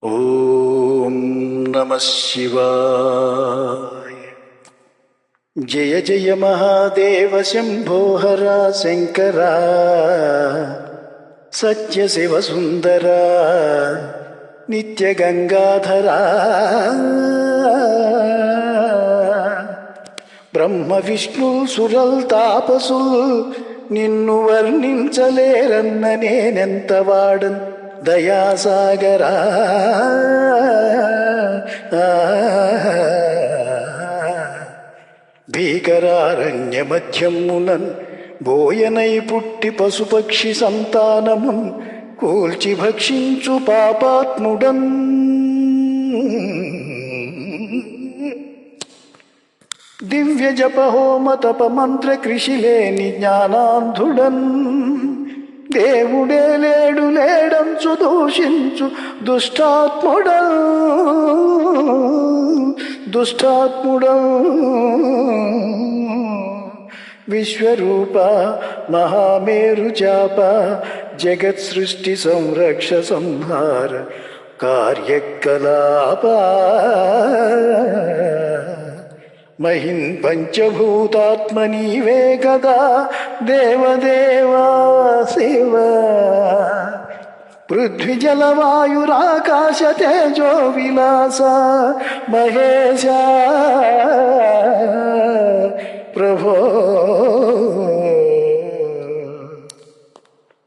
ఓం నమః శివాయ. జయ జయ మహాదేవ శంభో హర శంకర, సత్య శివ సుందర నిత్య గంగాధర. బ్రహ్మ విష్ణు సురల్ తాపసుల్ నిన్ను వర్ణించలేరన్న నేనెంత వాడన్ దయాసాగరా. భీకరారణ్య మధ్యమునన్ బోయనై పుట్టి పశుపక్షి సంతానమున్ కూల్చి భక్షించు పాపాత్ముడన్. దివ్య జప హోమ తప మంత్ర కృషి లేని జ్ఞానాంధుడన్. దేవుడే లేడు లేడంచు దూషించు దుష్టాత్ముడన్. విశ్వరూప మహామేరు చాప జగత్ సృష్టి సంరక్ష సంహార కార్యకలాప. మహిన్ పంచభూతాత్మ నీవే కదా దేవదేవా శివ. పృథ్వీ జలవాయురాకాశ తేజో విలాస మహేశ ప్రభో.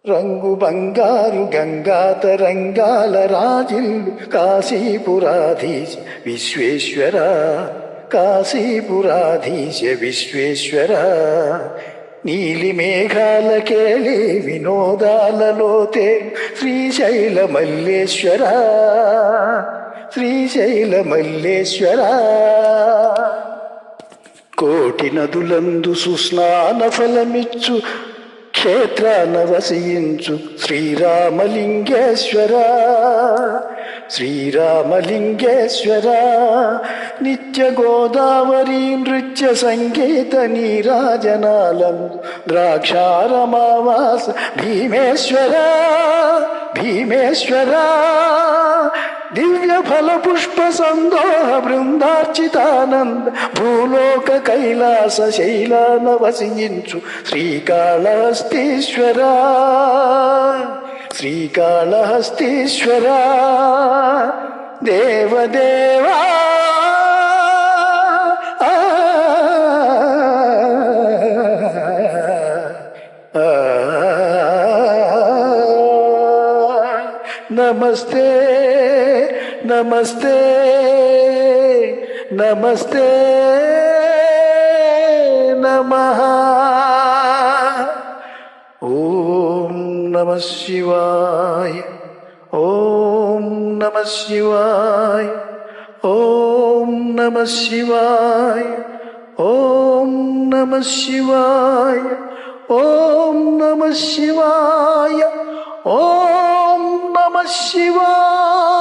రంగు బంగారు గంగా తరంగాల రాజిల్లు కాశీపురాధీశ విశ్వేశ్వర. కాశీపురాధీశ విశ్వేశ్వర. నీలి మేఘాల కేళి వినోదాలలో తేలు శ్రీశైల మల్లేశ్వర. శ్రీశైల మల్లేశ్వర. కోటి నదులందు సుస్నాన ఫలమిచ్చు క్షేత్రాన వసించు శ్రీరామలింగేశ్వర. శ్రీరామలింగేశ్వర. నిత్య గోదావరి నృత్య సంగీత నీరాజనాలందు ద్రాక్షారమావాస భీమేశ్వర. భీమేశ్వర. దివ్య ఫల పుష్ప సందోహ బృందార్చితానంద భూలోక కైలాస శైలాన వసించు శ్రీకాళహస్తీశ్వర. శ్రీకాళహస్తీశ్వర. దేవదేవా నమస్తే నమస్తే నమస్తే నమః. ఓం నమః శివాయ. ఓం నమః శివాయ. ఓం నమః శివాయ. ఓం నమః శివాయ. ఓం నమః శివాయ. ఓం నమః శివాయ.